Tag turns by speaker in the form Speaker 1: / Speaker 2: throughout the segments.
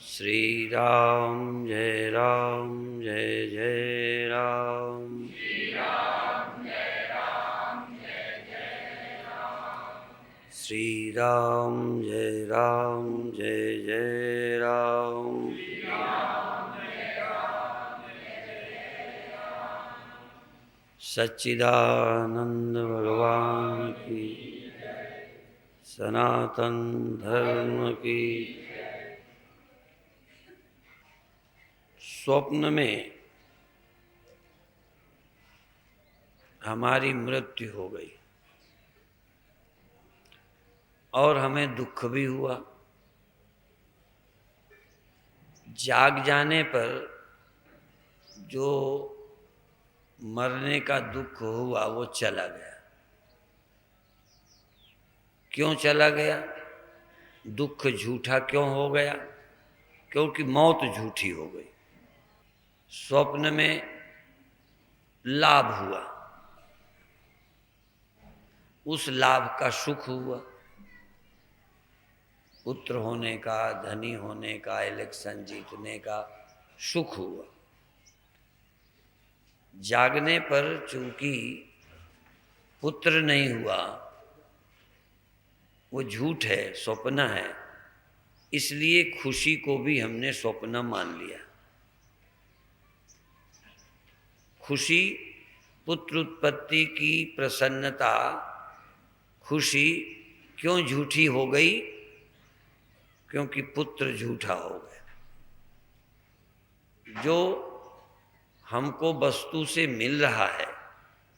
Speaker 1: श्री राम जय राम जय जय राम। श्री राम जय राम जय जय राम। सच्चिदानंद भगवान की, सनातन धर्म की। स्वप्न में हमारी मृत्यु हो गई और हमें दुख भी हुआ। जाग जाने पर जो मरने का दुख हुआ वो चला गया। क्यों चला गया? दुख झूठा क्यों हो गया? क्योंकि मौत झूठी हो गई। स्वप्न में लाभ हुआ, उस लाभ का सुख हुआ, पुत्र होने का, धनी होने का, इलेक्शन जीतने का सुख हुआ। जागने पर चूंकि पुत्र नहीं हुआ, वो झूठ है, स्वप्न है, इसलिए खुशी को भी हमने स्वप्न मान लिया। खुशी, पुत्र उत्पत्ति की प्रसन्नता, खुशी क्यों झूठी हो गई? क्योंकि पुत्र झूठा हो गया। जो हमको वस्तु से मिल रहा है,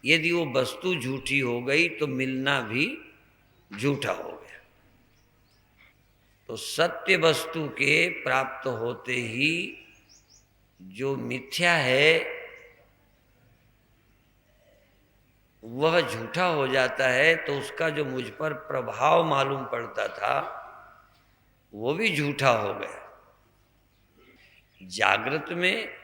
Speaker 1: यदि वो वस्तु झूठी हो गई तो मिलना भी झूठा हो गया। तो सत्य वस्तु के प्राप्त होते ही जो मिथ्या है वह झूठा हो जाता है, तो उसका जो मुझ पर प्रभाव मालूम पड़ता था वो भी झूठा हो गया। जागृत में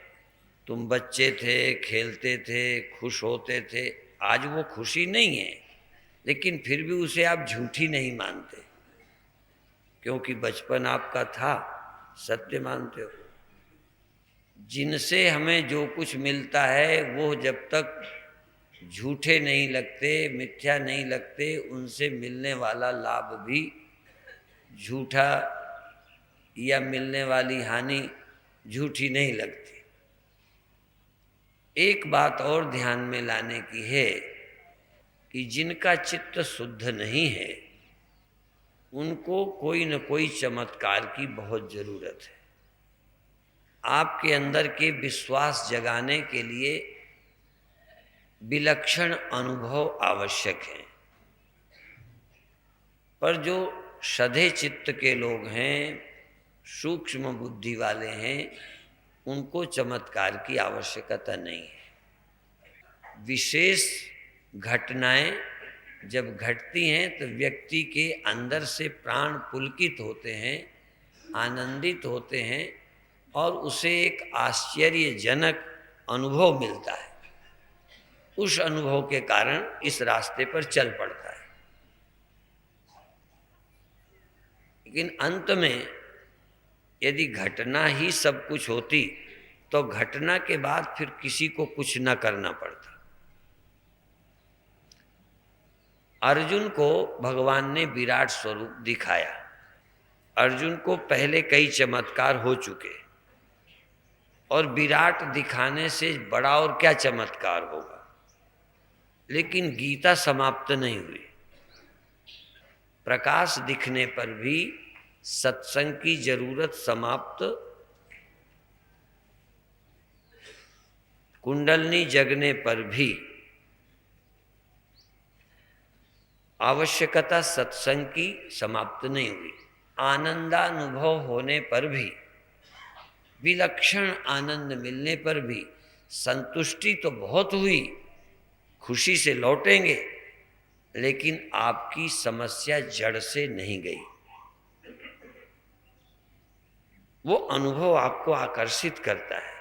Speaker 1: तुम बच्चे थे, खेलते थे, खुश होते थे, आज वो खुशी नहीं है, लेकिन फिर भी उसे आप झूठी नहीं मानते, क्योंकि बचपन आपका था, सत्य मानते हो। जिनसे हमें जो कुछ मिलता है वो जब तक झूठे नहीं लगते, मिथ्या नहीं लगते, उनसे मिलने वाला लाभ भी झूठा या मिलने वाली हानि झूठी नहीं लगती। एक बात और ध्यान में लाने की है कि जिनका चित्त शुद्ध नहीं है उनको कोई न कोई चमत्कार की बहुत जरूरत है। आपके अंदर के विश्वास जगाने के लिए विलक्षण अनुभव आवश्यक है। पर जो सधे चित्त के लोग हैं, सूक्ष्म बुद्धि वाले हैं, उनको चमत्कार की आवश्यकता नहीं है। विशेष घटनाएं जब घटती हैं तो व्यक्ति के अंदर से प्राण पुलकित होते हैं, आनंदित होते हैं और उसे एक आश्चर्यजनक अनुभव मिलता है। उस अनुभव के कारण इस रास्ते पर चल पड़ता है। लेकिन अंत में यदि घटना ही सब कुछ होती तो घटना के बाद फिर किसी को कुछ न करना पड़ता। अर्जुन को भगवान ने विराट स्वरूप दिखाया। अर्जुन को पहले कई चमत्कार हो चुके और विराट दिखाने से बड़ा और क्या चमत्कार होगा। लेकिन गीता समाप्त नहीं हुई। प्रकाश दिखने पर भी सत्संग की जरूरत समाप्त, कुंडलनी जगने पर भी आवश्यकता सत्संग की समाप्त नहीं हुई। आनंदानुभव होने पर भी, विलक्षण आनंद मिलने पर भी संतुष्टि तो बहुत हुई, खुशी से लौटेंगे, लेकिन आपकी समस्या जड़ से नहीं गई। वो अनुभव आपको आकर्षित करता है।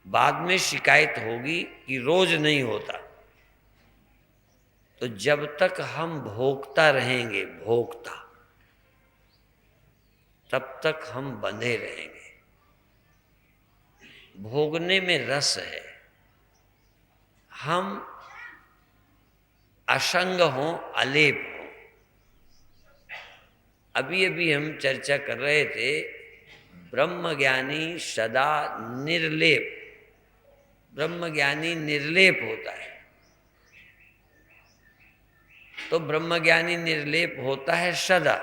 Speaker 1: बाद में शिकायत होगी कि रोज नहीं होता। तो जब तक हम भोगता रहेंगे, भोगता, तब तक हम बंधे रहेंगे। भोगने में रस है, हम असंग हों, अलेप हों। अभी अभी हम चर्चा कर रहे थे, ब्रह्मज्ञानी सदा निर्लेप, ब्रह्मज्ञानी निर्लेप होता है। तो ब्रह्मज्ञानी निर्लेप होता है सदा।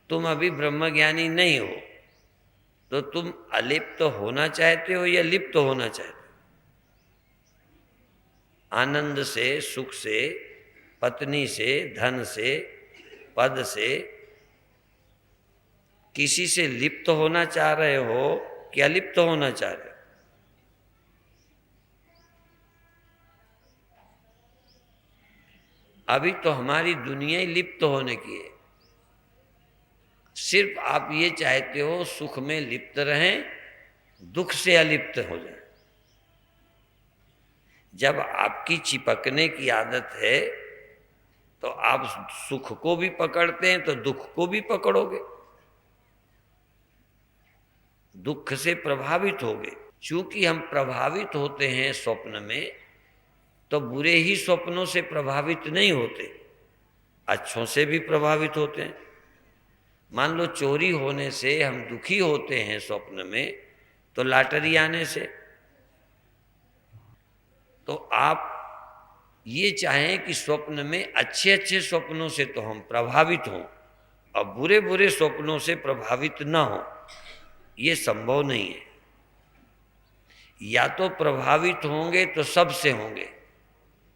Speaker 1: तुम अभी ब्रह्मज्ञानी नहीं हो, तो तुम अलिप्त होना चाहते हो या लिप्त होना चाहते हो? आनंद से, सुख से, पत्नी से, धन से, पद से, किसी से लिप्त होना चाह रहे हो कि अलिप्त होना चाह रहे हो? अभी तो हमारी दुनिया ही लिप्त होने की है। सिर्फ आप ये चाहते हो सुख में लिप्त रहें, दुख से अलिप्त हो जाए। जब आपकी चिपकने की आदत है तो आप सुख को भी पकड़ते हैं तो दुख को भी पकड़ोगे, दुख से प्रभावित होगे। चूंकि हम प्रभावित होते हैं स्वप्न में, तो बुरे ही स्वप्नों से प्रभावित नहीं होते, अच्छों से भी प्रभावित होते हैं। मान लो चोरी होने से हम दुखी होते हैं स्वप्न में, तो लॉटरी आने से। तो आप ये चाहें कि स्वप्न में अच्छे अच्छे स्वप्नों से तो हम प्रभावित हों और बुरे बुरे स्वप्नों से प्रभावित ना हो, ये संभव नहीं है। या तो प्रभावित होंगे तो सबसे होंगे,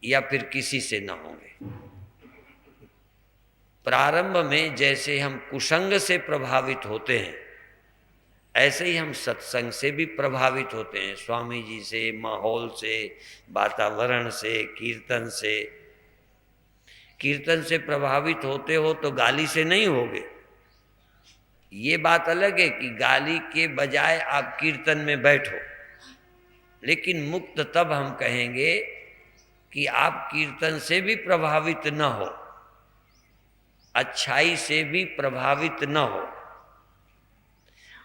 Speaker 1: या फिर किसी से ना होंगे। प्रारंभ में जैसे हम कुसंग से प्रभावित होते हैं, ऐसे ही हम सत्संग से भी प्रभावित होते हैं, स्वामी जी से, माहौल से, वातावरण से, कीर्तन से। कीर्तन से प्रभावित होते हो तो गाली से नहीं होगे। ये बात अलग है कि गाली के बजाय आप कीर्तन में बैठो, लेकिन मुक्त तब हम कहेंगे कि आप कीर्तन से भी प्रभावित न हो, अच्छाई से भी प्रभावित न हो।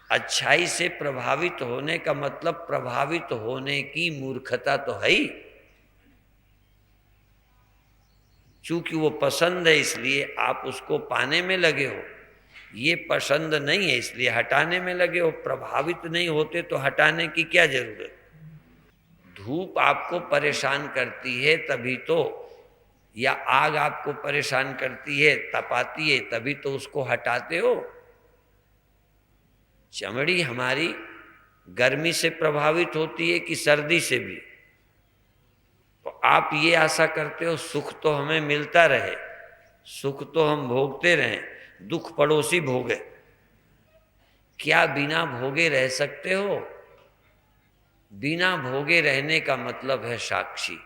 Speaker 1: अच्छाई से प्रभावित होने का मतलब प्रभावित होने की मूर्खता तो है ही। चूंकि वो पसंद है इसलिए आप उसको पाने में लगे हो, ये पसंद नहीं है इसलिए हटाने में लगे हो। प्रभावित नहीं होते तो हटाने की क्या जरूरत? धूप आपको परेशान करती है तभी तो, या आग आपको परेशान करती है, तपाती है, तभी तो उसको हटाते हो। चमड़ी हमारी गर्मी से प्रभावित होती है कि सर्दी से भी? तो आप ये आशा करते हो सुख तो हमें मिलता रहे, सुख तो हम भोगते रहें, दुख पड़ोसी भोगे। क्या बिना भोगे रह सकते हो? बिना भोगे रहने का मतलब है साक्षी।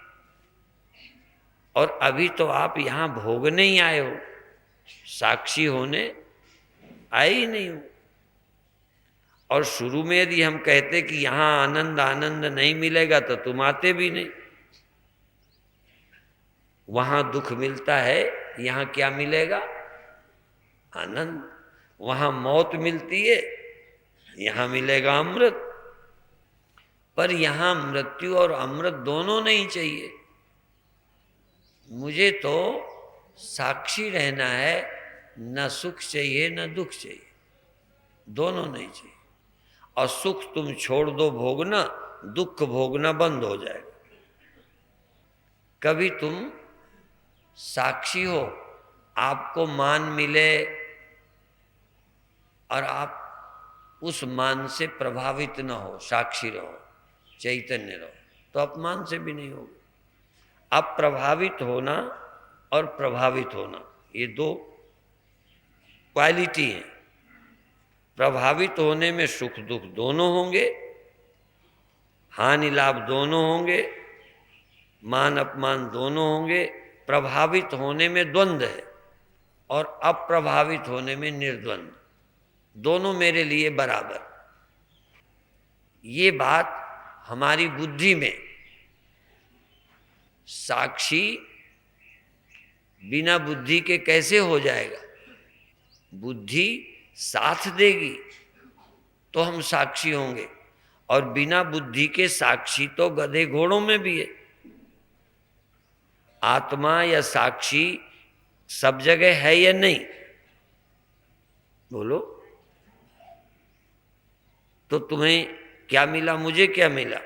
Speaker 1: और अभी तो आप यहां भोगने ही आए हो, साक्षी होने आए ही नहीं हो। और शुरू में यदि हम कहते कि यहां आनंद आनंद नहीं मिलेगा तो तुम आते भी नहीं। वहां दुख मिलता है, यहां क्या मिलेगा? आनंद। वहां मौत मिलती है, यहां मिलेगा अमृत। पर यहां मृत्यु और अमृत दोनों नहीं चाहिए। मुझे तो साक्षी रहना है, न सुख चाहिए न दुख चाहिए, दोनों नहीं चाहिए। और सुख तुम छोड़ दो भोगना, दुख भोगना बंद हो जाएगा। कभी तुम साक्षी हो, आपको मान मिले और आप उस मान से प्रभावित न हो, साक्षी रहो, चैतन्य रहो, तो अपमान से भी नहीं होगे। अब प्रभावित होना और प्रभावित होना ये दो क्वालिटी हैं। प्रभावित होने में सुख दुख दोनों होंगे, हानि लाभ दोनों होंगे, मान अपमान दोनों होंगे। प्रभावित होने में द्वंद्व है और अप्रभावित होने में निर्द्वंद, दोनों मेरे लिए बराबर। ये बात हमारी बुद्धि में, साक्षी बिना बुद्धि के कैसे हो जाएगा? बुद्धि साथ देगी तो हम साक्षी होंगे, और बिना बुद्धि के साक्षी तो गधे घोड़ों में भी है। आत्मा या साक्षी सब जगह है या नहीं, बोलो। तो तुम्हें क्या मिला, मुझे क्या मिला?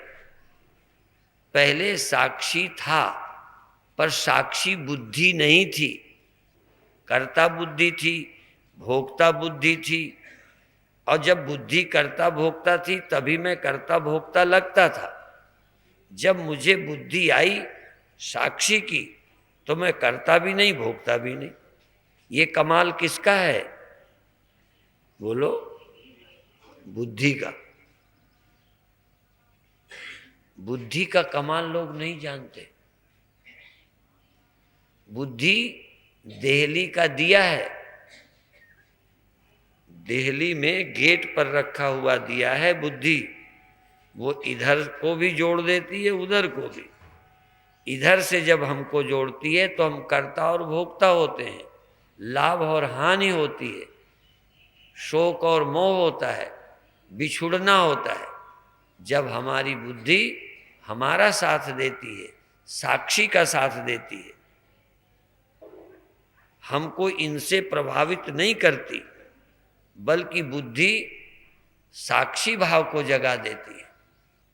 Speaker 1: पहले साक्षी था, पर साक्षी बुद्धि नहीं थी, कर्ता बुद्धि थी, भोक्ता बुद्धि थी। और जब बुद्धि कर्ता भोक्ता थी तभी मैं कर्ता भोक्ता लगता था। जब मुझे बुद्धि आई साक्षी की तो मैं कर्ता भी नहीं भोक्ता भी नहीं। ये कमाल किसका है, बोलो? बुद्धि का। बुद्धि का कमाल लोग नहीं जानते। बुद्धि देहली का दिया है, देहली में गेट पर रखा हुआ दिया है बुद्धि। वो इधर को भी जोड़ देती है, उधर को भी। इधर से जब हमको जोड़ती है तो हम कर्ता और भोक्ता होते हैं, लाभ और हानि होती है, शोक और मोह होता है, बिछुड़ना होता है। जब हमारी बुद्धि हमारा साथ देती है, साक्षी का साथ देती है, हमको इनसे प्रभावित नहीं करती, बल्कि बुद्धि साक्षी भाव को जगा देती है।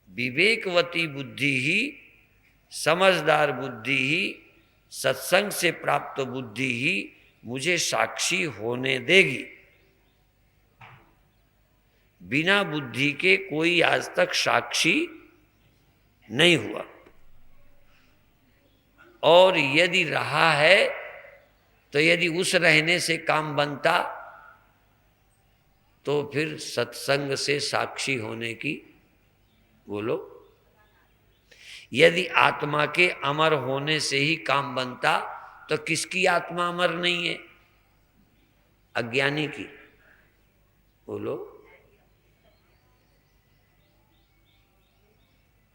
Speaker 1: विवेकवती बुद्धि ही, समझदार बुद्धि ही, सत्संग से प्राप्त बुद्धि ही मुझे साक्षी होने देगी। बिना बुद्धि के कोई आज तक साक्षी नहीं हुआ, और यदि रहा है तो यदि उस रहने से काम बनता तो फिर सत्संग से साक्षी होने की, बोलो। यदि आत्मा के अमर होने से ही काम बनता तो किसकी आत्मा अमर नहीं है? अज्ञानी की, बोलो।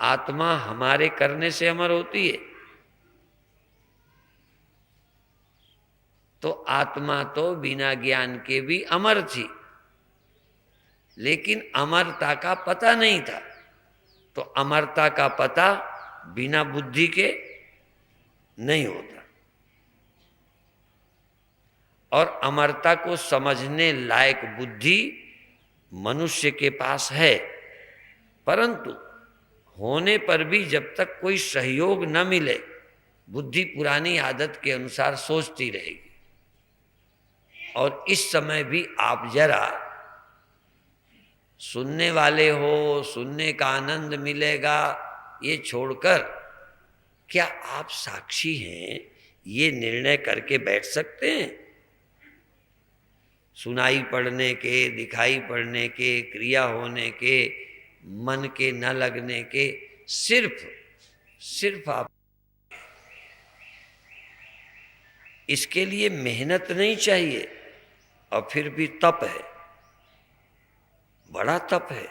Speaker 1: आत्मा हमारे करने से अमर होती है? तो आत्मा तो बिना ज्ञान के भी अमर थी, लेकिन अमरता का पता नहीं था। तो अमरता का पता बिना बुद्धि के नहीं होता, और अमरता को समझने लायक बुद्धि मनुष्य के पास है, परंतु होने पर भी जब तक कोई सहयोग न मिले, बुद्धि पुरानी आदत के अनुसार सोचती रहेगी। और इस समय भी आप जरा सुनने वाले हो, सुनने का आनंद मिलेगा, ये छोड़कर क्या आप साक्षी हैं ये निर्णय करके बैठ सकते हैं? सुनाई पड़ने के, दिखाई पड़ने के, क्रिया होने के, मन के न लगने के, सिर्फ आप, इसके लिए मेहनत नहीं चाहिए, और फिर भी तप है, बड़ा तप है।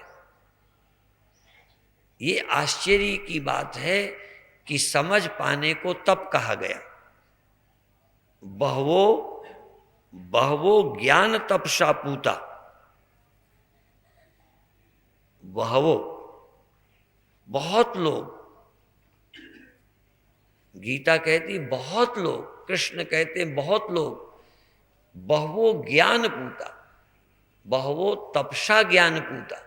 Speaker 1: ये आश्चर्य की बात है कि समझ पाने को तप कहा गया। बहवो ज्ञान तपसा पूता, बहवो बहुत लोग, गीता कहती बहुत लोग, कृष्ण कहते बहुत लोग, बहवो ज्ञान पूता, बहवो तपसा ज्ञान पूता,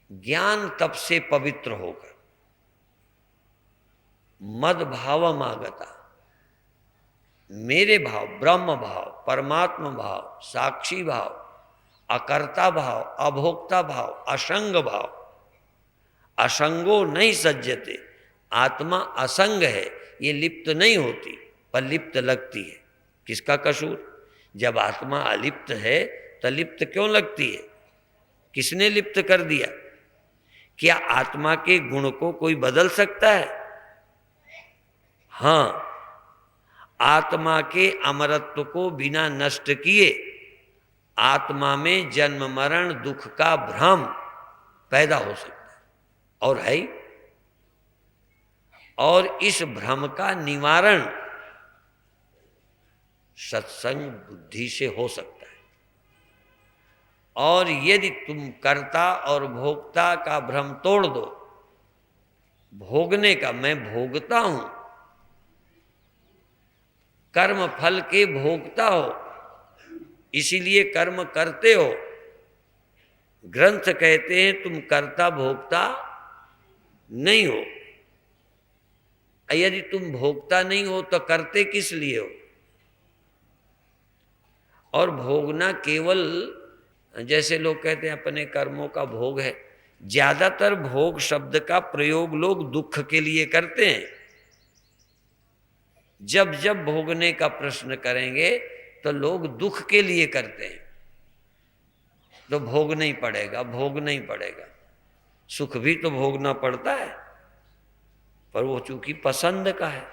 Speaker 1: ज्ञान तप से पवित्र होकर मद भावम आगता, मेरे भाव, ब्रह्म भाव, परमात्मा भाव, साक्षी भाव, अकर्ता भाव, अभोक्ता भाव, असंग भाव, असंगो नहीं सज्जते, आत्मा असंग है, ये लिप्त नहीं होती पर लिप्त लगती है। किसका कसूर? जब आत्मा अलिप्त है तो लिप्त क्यों लगती है? किसने लिप्त कर दिया? क्या आत्मा के गुण को कोई बदल सकता है? हाँ, आत्मा के अमरत्व को बिना नष्ट किए आत्मा में जन्म मरण दुख का भ्रम पैदा हो सकता है, और है ही। और इस भ्रम का निवारण सत्संग बुद्धि से हो सकता है। और यदि तुम कर्ता और भोक्ता का भ्रम तोड़ दो, भोगने का, मैं भोगता हूं, कर्म फल के भोगता हो, इसीलिए कर्म करते हो। ग्रंथ कहते हैं तुम कर्ता भोक्ता नहीं हो। यदि तुम भोगता नहीं हो तो करते किस लिए हो? और भोगना केवल, जैसे लोग कहते हैं अपने कर्मों का भोग है, ज्यादातर भोग शब्द का प्रयोग लोग दुख के लिए करते हैं। जब जब भोगने का प्रश्न करेंगे तो लोग दुख के लिए करते हैं, तो भोग नहीं पड़ेगा, भोग नहीं पड़ेगा। सुख भी तो भोगना पड़ता है, पर वो चूंकि पसंद का है।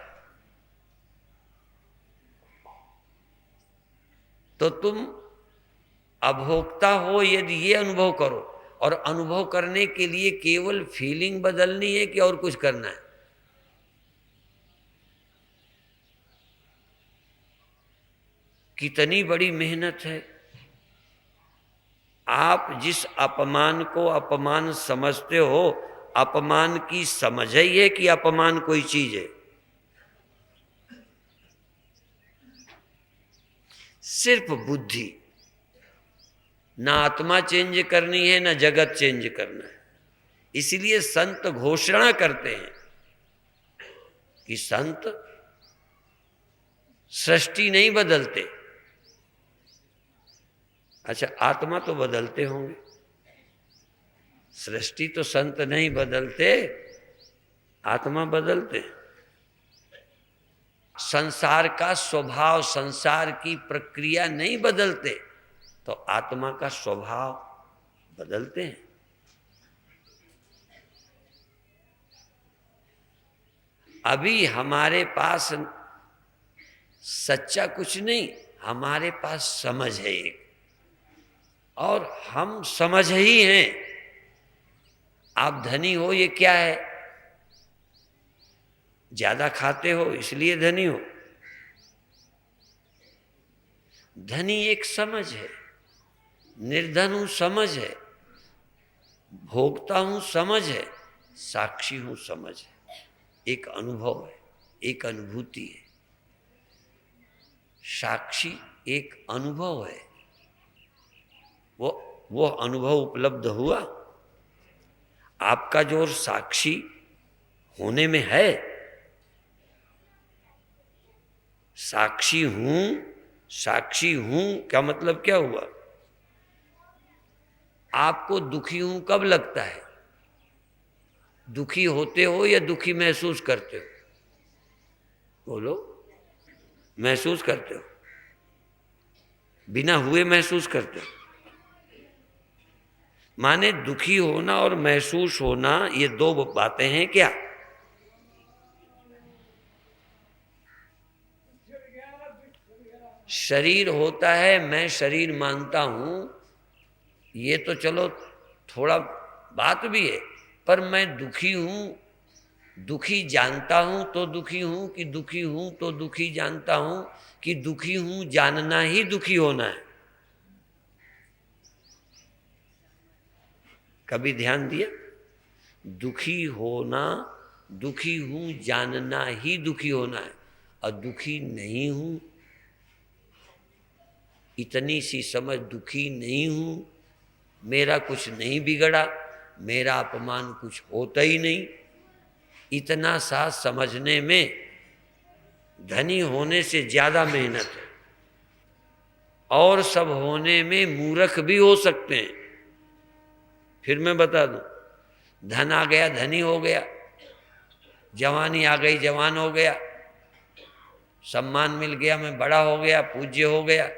Speaker 1: तो तुम अभोक्ता हो यदि ये अनुभव करो, और अनुभव करने के लिए केवल फीलिंग बदलनी है कि और कुछ करना है? कितनी बड़ी मेहनत है। आप जिस अपमान को अपमान समझते हो, अपमान की समझ ही है कि अपमान कोई चीज है। सिर्फ बुद्धि, ना आत्मा चेंज करनी है ना जगत चेंज करना है। इसलिए संत घोषणा करते हैं कि संत सृष्टि नहीं बदलते। अच्छा, आत्मा तो बदलते होंगे, सृष्टि तो संत नहीं बदलते, आत्मा बदलते। संसार का स्वभाव, संसार की प्रक्रिया नहीं बदलते, तो आत्मा का स्वभाव बदलते हैं। अभी हमारे पास सच्चा कुछ नहीं, हमारे पास समझ है एक, और हम समझ ही हैं। आप धनी हो ये क्या है? ज्यादा खाते हो इसलिए धनी हो। धनी एक समझ है, निर्धन हूं समझ है, भोगता हूं समझ है, साक्षी हूं समझ है। एक अनुभव है, एक अनुभूति है। साक्षी एक अनुभव है, वो अनुभव उपलब्ध हुआ। आपका जोर साक्षी होने में है। साक्षी हूं क्या मतलब क्या हुआ? आपको दुखी हूं कब लगता है? दुखी होते हो या दुखी महसूस करते हो? बोलो। महसूस करते हो, बिना हुए महसूस करते हो। माने दुखी होना और महसूस होना ये दो बातें हैं क्या? शरीर होता है, मैं शरीर मानता हूं, ये तो चलो थोड़ा बात भी है, पर मैं दुखी हूं, दुखी जानता हूं तो दुखी हूं, कि दुखी हूं तो दुखी जानता हूं, कि दुखी हूं जानना ही दुखी होना है? कभी ध्यान दिया? दुखी होना, दुखी हूं जानना ही दुखी होना है, और दुखी नहीं हूं, इतनी सी समझ, दुखी नहीं हूं, मेरा कुछ नहीं बिगड़ा, मेरा अपमान कुछ होता ही नहीं, इतना सा समझने में धनी होने से ज्यादा मेहनत है। और सब होने में मूर्ख भी हो सकते हैं। फिर मैं बता दूं, धन आ गया धनी हो गया, जवानी आ गई जवान हो गया, सम्मान मिल गया मैं बड़ा हो गया, पूज्य हो गया,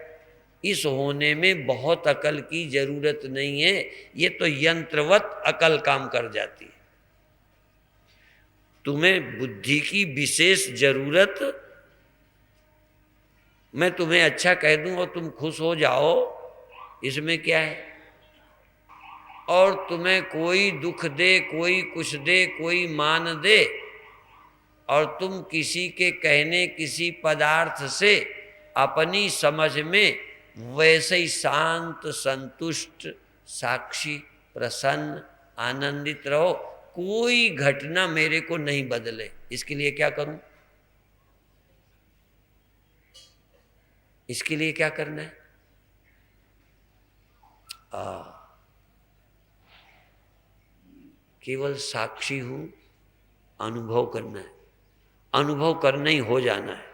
Speaker 1: इस होने में बहुत अकल की जरूरत नहीं है। ये तो यंत्रवत अकल काम कर जाती है। तुम्हें बुद्धि की विशेष जरूरत, मैं तुम्हें अच्छा कह दूं और तुम खुश हो जाओ, इसमें क्या है? और तुम्हें कोई दुख दे, कोई कुछ दे, कोई मान दे, और तुम किसी के कहने किसी पदार्थ से अपनी समझ में वैसे ही शांत संतुष्ट साक्षी, प्रसन्न, आनंदित रहो, कोई घटना मेरे को नहीं बदले। इसके लिए क्या करूं? इसके लिए क्या करना है? केवल साक्षी हूं, अनुभव करना है। अनुभव करना ही हो जाना है।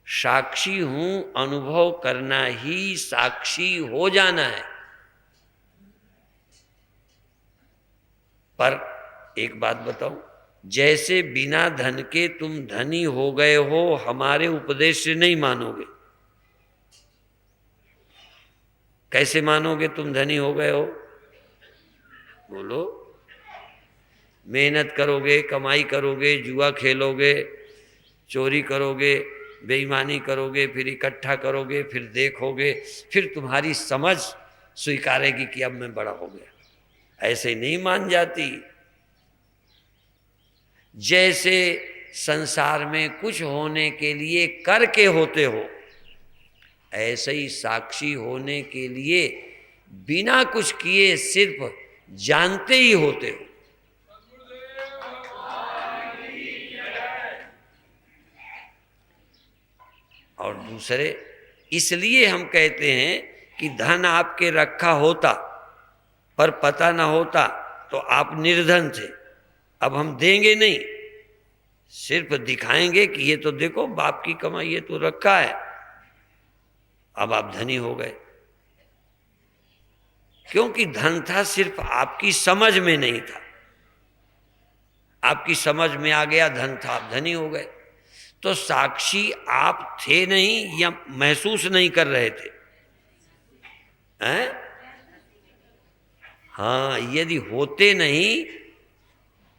Speaker 1: साक्षी हूं, अनुभव करना ही साक्षी हो जाना है। पर एक बात बताऊं, जैसे बिना धन के तुम धनी हो गए हो, हमारे उपदेश से नहीं मानोगे। कैसे मानोगे तुम धनी हो गए हो? बोलो। मेहनत करोगे, कमाई करोगे, जुआ खेलोगे, चोरी करोगे, बेईमानी करोगे, फिर इकट्ठा करोगे, फिर देखोगे, फिर तुम्हारी समझ स्वीकारेगी कि अब मैं बड़ा हो गया। ऐसे नहीं मान जाती। जैसे संसार में कुछ होने के लिए करके होते हो, ऐसे ही साक्षी होने के लिए बिना कुछ किए सिर्फ जानते ही होते हो। और दूसरे, इसलिए हम कहते हैं कि धन आपके रखा होता पर पता ना होता तो आप निर्धन थे। अब हम देंगे नहीं, सिर्फ दिखाएंगे कि ये तो देखो बाप की कमाई, ये तो रखा है। अब आप धनी हो गए, क्योंकि धन था, सिर्फ आपकी समझ में नहीं था। आपकी समझ में आ गया, धन था, आप धनी हो गए। तो साक्षी आप थे नहीं या महसूस नहीं कर रहे थे? हैं? हाँ, यदि होते नहीं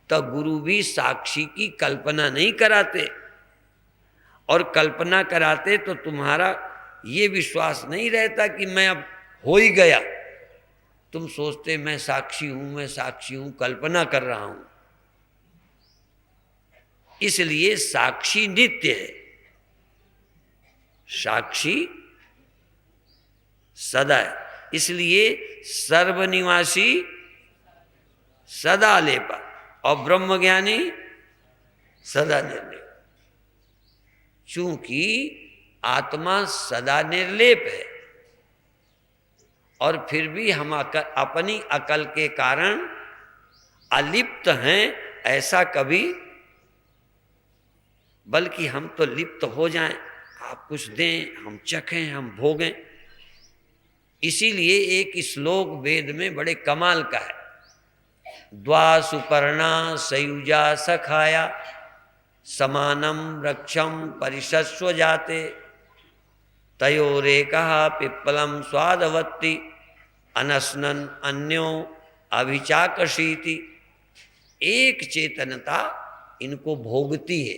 Speaker 1: तो गुरु भी साक्षी की कल्पना नहीं कराते, और कल्पना कराते तो तुम्हारा ये विश्वास नहीं रहता कि मैं अब हो ही गया। तुम सोचते मैं साक्षी हूं, मैं साक्षी हूं, कल्पना कर रहा हूं। इसलिए साक्षी नित्य है, साक्षी सदा है। इसलिए सर्वनिवासी सदा लेपा और ब्रह्मज्ञानी सदा निर्लेप। चूंकि आत्मा सदा निर्लेप है, और फिर भी हम अपनी अकल के कारण अलिप्त हैं, ऐसा कभी, बल्कि हम तो लिप्त हो जाएं, आप कुछ दें, हम चखें, हम भोगें। इसीलिए एक श्लोक वेद में बड़े कमाल का है, द्वा सुपर्णा सयुजा सखाया समानम रक्षम परिशस्व जाते तयोरेकः पिप्पलम स्वादवत्ति अनस्नन अन्यो अभिचाकशीति। एक चेतनता इनको भोगती है,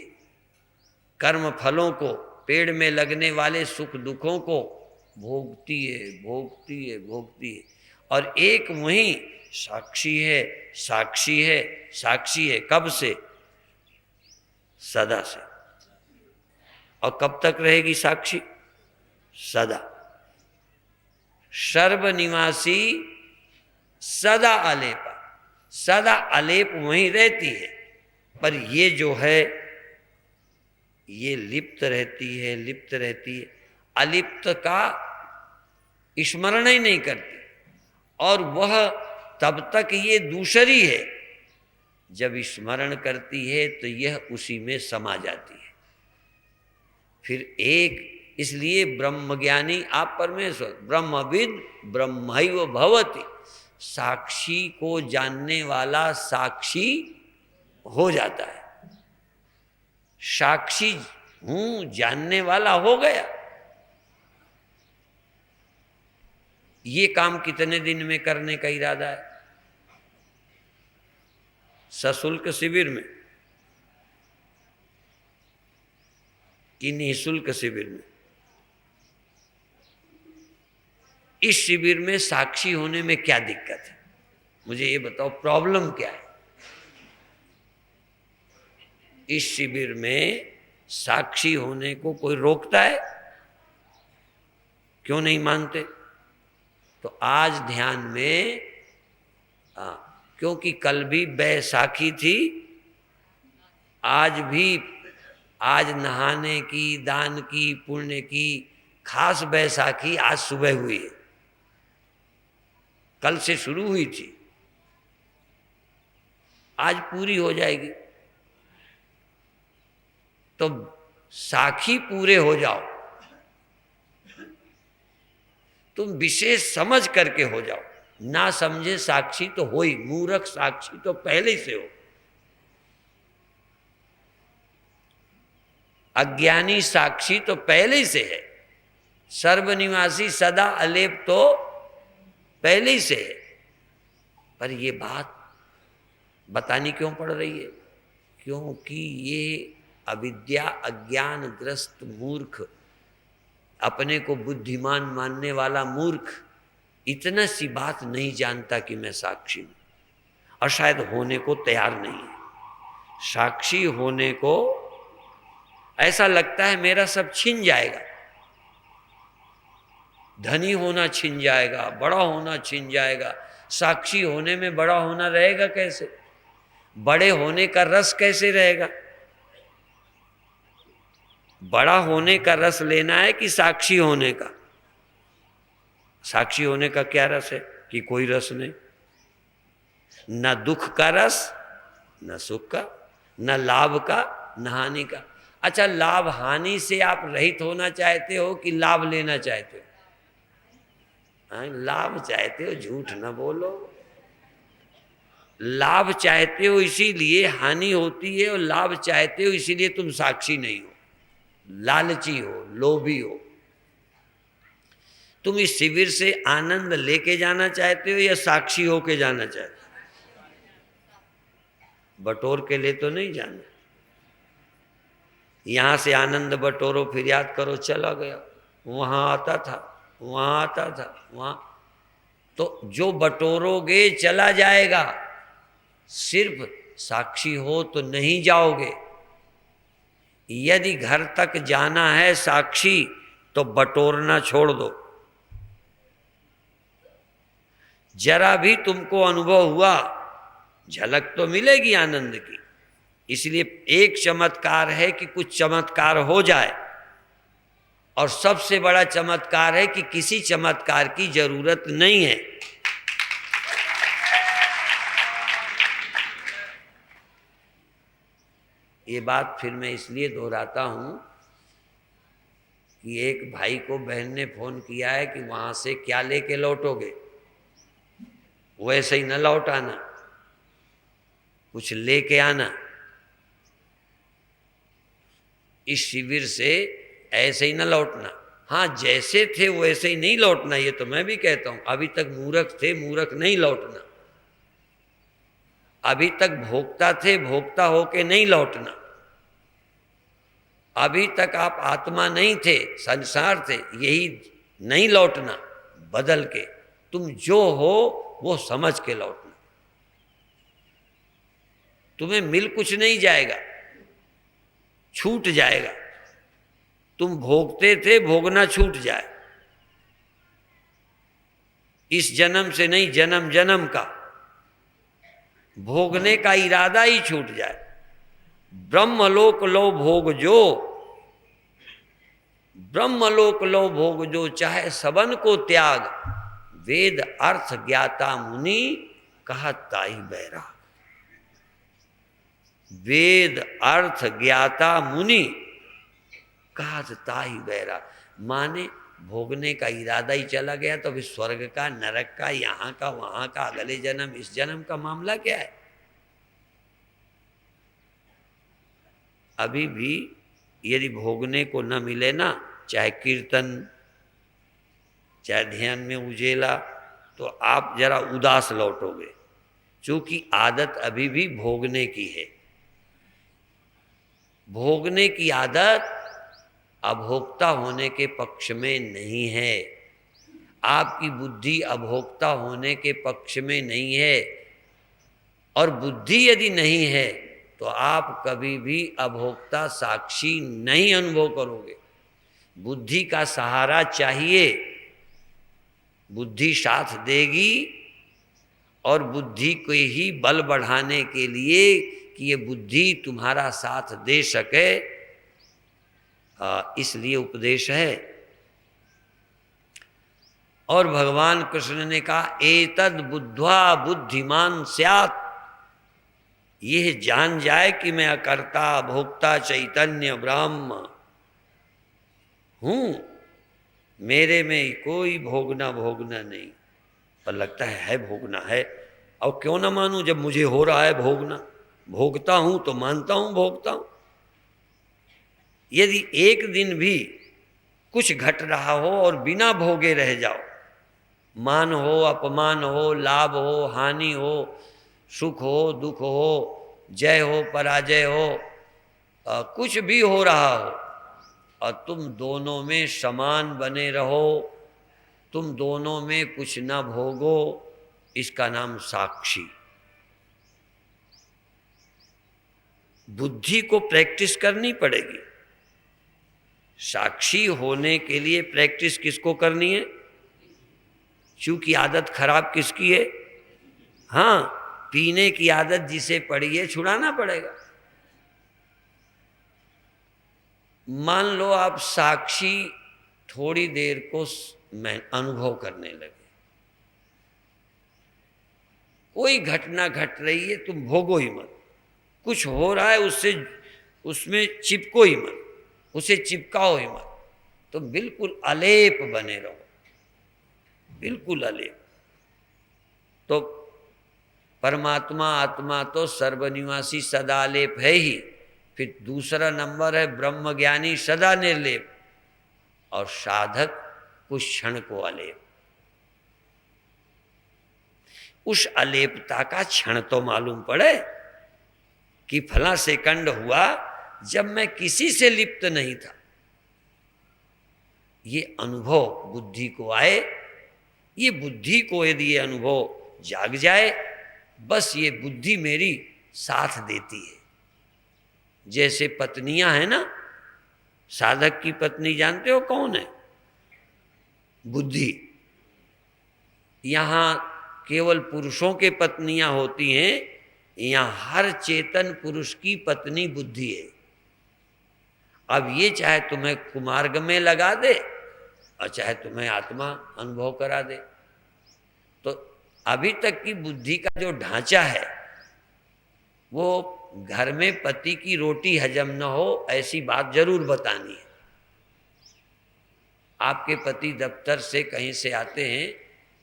Speaker 1: कर्म फलों को, पेड़ में लगने वाले सुख दुखों को भोगती है, भोगती है, भोगती है। और एक वही साक्षी है, साक्षी है, साक्षी है। कब से? सदा से। और कब तक रहेगी साक्षी? सदा। सर्वनिवासी सदा अलेपा, सदा अलेप वहीं रहती है, पर ये जो है ये लिप्त रहती है, लिप्त रहती है। अलिप्त का स्मरण ही नहीं करती, और वह तब तक ये दूसरी है, जब स्मरण करती है तो यह उसी में समा जाती है। फिर एक, इसलिए ब्रह्मज्ञानी आप परमेश्वर, ब्रह्मविद ब्रह्मैव भवति, साक्षी को जानने वाला साक्षी हो जाता है। साक्षी हूं जानने वाला हो गया। ये काम कितने दिन में करने का इरादा है? सशुल्क शिविर में कि निःशुल्क शिविर में? इस शिविर में साक्षी होने में क्या दिक्कत है? मुझे ये बताओ, प्रॉब्लम क्या है? इस शिविर में साक्षी होने को कोई रोकता है? क्यों नहीं मानते? तो आज ध्यान में क्योंकि कल भी बैसाखी थी, आज नहाने की, दान की, पुण्य की खास बैसाखी आज सुबह हुई है, कल से शुरू हुई थी, आज पूरी हो जाएगी। तो साखी पूरे हो जाओ, तुम विशेष समझ करके हो जाओ। ना समझे साक्षी तो हो ही, मूर्ख साक्षी तो पहले से हो। अज्ञानी साक्षी तो पहले से है, सर्वनिवासी सदा अलेप तो पहले से है। पर ये बात बतानी क्यों पड़ रही है? क्योंकि ये अविद्या अज्ञान ग्रस्त मूर्ख, अपने को बुद्धिमान मानने वाला मूर्ख इतना सी बात नहीं जानता कि मैं साक्षी हूं, और शायद होने को तैयार नहीं है। साक्षी होने को ऐसा लगता है मेरा सब छिन जाएगा, धनी होना छिन जाएगा, बड़ा होना छिन जाएगा। साक्षी होने में बड़ा होना रहेगा कैसे? बड़े होने का रस कैसे रहेगा? बड़ा होने का रस लेना है कि साक्षी होने का? साक्षी होने का क्या रस है कि कोई रस नहीं, न दुख का रस, न सुख का, न लाभ का, न हानि का। अच्छा, लाभ हानि से आप रहित होना चाहते हो कि लाभ लेना चाहते हो? लाभ चाहते हो, झूठ न बोलो। लाभ चाहते हो इसीलिए हानि होती है, और लाभ चाहते हो इसीलिए तुम साक्षी नहीं हो, लालची हो, लोभी हो। तुम इस शिविर से आनंद लेके जाना चाहते हो या साक्षी होके जाना चाहते हो? बटोर के ले तो नहीं जाना। यहां से आनंद बटोरो, फिर याद करो चला गया, वहां आता था, वहां आता था, वहां। तो जो बटोरोगे चला जाएगा, सिर्फ साक्षी हो तो नहीं जाओगे। यदि घर तक जाना है साक्षी, तो बटोरना छोड़ दो। जरा भी तुमको अनुभव हुआ, झलक तो मिलेगी आनंद की। इसलिए एक चमत्कार है कि कुछ चमत्कार हो जाए, और सबसे बड़ा चमत्कार है कि किसी चमत्कार की जरूरत नहीं है। ये बात फिर मैं इसलिए दोहराता हूं कि एक भाई को बहन ने फोन किया है कि वहां से क्या लेके लौटोगे, वैसे ही न लौट आना, कुछ लेके आना। इस शिविर से ऐसे ही न लौटना। हाँ, जैसे थे वैसे ही नहीं लौटना, ये तो मैं भी कहता हूं। अभी तक मूर्ख थे, मूर्ख नहीं लौटना। अभी तक भोक्ता थे, भोक्ता होके नहीं लौटना। अभी तक आप आत्मा नहीं थे, संसार थे, यही नहीं लौटना। बदल के तुम जो हो वो समझ के लौटना। तुम्हें मिल कुछ नहीं जाएगा, छूट जाएगा। तुम भोगते थे, भोगना छूट जाए। इस जन्म से नहीं, जन्म जन्म का भोगने का इरादा ही छूट जाए। ब्रह्मलोक लो भोग जो, ब्रह्मलोक लो भोग जो, चाहे सबन को त्याग। वेद अर्थ ज्ञाता मुनि कहत ताहि बैराग। वेद अर्थ ज्ञाता मुनि कहत ताहि बैराग। माने भोगने का इरादा ही चला गया, तो अभी स्वर्ग का, नरक का, यहाँ का, वहां का, अगले जन्म, इस जन्म का मामला क्या है? अभी भी यदि भोगने को न मिले ना, चाहे कीर्तन, चाहे ध्यान में उजेला, तो आप जरा उदास लौटोगे, क्योंकि आदत अभी भी भोगने की है। भोगने की आदत अभोक्ता होने के पक्ष में नहीं है। आपकी बुद्धि अभोक्ता होने के पक्ष में नहीं है, और बुद्धि यदि नहीं है तो आप कभी भी अभोक्ता साक्षी नहीं अनुभव करोगे। बुद्धि का सहारा चाहिए। बुद्धि साथ देगी, और बुद्धि को ही बल बढ़ाने के लिए कि ये बुद्धि तुम्हारा साथ दे सके, इसलिए उपदेश है। और भगवान कृष्ण ने कहा एतद बुद्ध्वा बुद्धिमान स्यात्, यह जान जाए कि मैं अकर्ता भोक्ता चैतन्य ब्रह्म हूं, मेरे में कोई भोगना नहीं। पर लगता है भोगना है, और क्यों ना मानूं जब मुझे हो रहा है भोगना, भोगता हूं तो मानता हूं भोगता हूं। यदि एक दिन भी कुछ घट रहा हो और बिना भोगे रह जाओ, मान हो अपमान हो, लाभ हो हानि हो, सुख हो दुख हो, जय हो पराजय हो, कुछ भी हो रहा हो, और तुम दोनों में समान बने रहो, तुम दोनों में कुछ ना भोगो, इसका नाम साक्षी। बुद्धि को प्रैक्टिस करनी पड़ेगी। साक्षी होने के लिए प्रैक्टिस किसको करनी है? क्योंकि आदत खराब किसकी है? हाँ, पीने की आदत जिसे पड़ी है छुड़ाना पड़ेगा। मान लो आप साक्षी थोड़ी देर को अनुभव करने लगे, कोई घटना घट रही है तुम भोगो ही मत, कुछ हो रहा है उसमें चिपको ही मत, उसे चिपकाओ ही मत, तो बिल्कुल अलेप बने रहो, बिल्कुल अलेप। तो परमात्मा आत्मा तो सर्वनिवासी सदालेप है ही, फिर दूसरा नंबर है ब्रह्मज्ञानी सदा निर्लेप, और साधक कुछ क्षण को अलेप। उस अलेपता का क्षण तो मालूम पड़े कि फला सेकंड हुआ जब मैं किसी से लिप्त नहीं था। ये अनुभव बुद्धि को आए, ये बुद्धि को यदि ये अनुभव जाग जाए, बस ये बुद्धि मेरी साथ देती है। जैसे पत्नियां हैं ना, साधक की पत्नी जानते हो कौन है? बुद्धि। यहां केवल पुरुषों के पत्नियां होती हैं, यहां हर चेतन पुरुष की पत्नी बुद्धि है। अब ये चाहे तुम्हें कुमार्ग में लगा दे और चाहे तुम्हें आत्मा अनुभव करा दे। तो अभी तक की बुद्धि का जो ढांचा है, वो घर में पति की रोटी हजम न हो ऐसी बात जरूर बतानी है। आपके पति दफ्तर से कहीं से आते हैं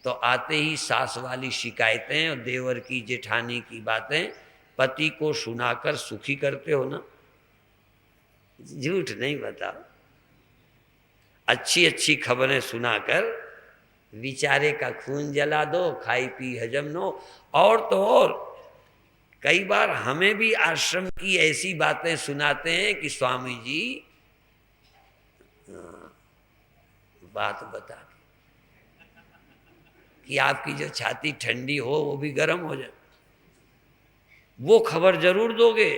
Speaker 1: तो आते ही सास वाली शिकायतें और देवर की जेठानी की बातें पति को सुनाकर सुखी करते हो ना? झूठ नहीं बताओ। अच्छी अच्छी खबरें सुनाकर बेचारे का खून जला दो, खाई पी हजम न हो। और तो और कई बार हमें भी आश्रम की ऐसी बातें सुनाते हैं कि स्वामी जी बात बता कि आपकी जो छाती ठंडी हो वो भी गर्म हो जाए। वो खबर जरूर दोगे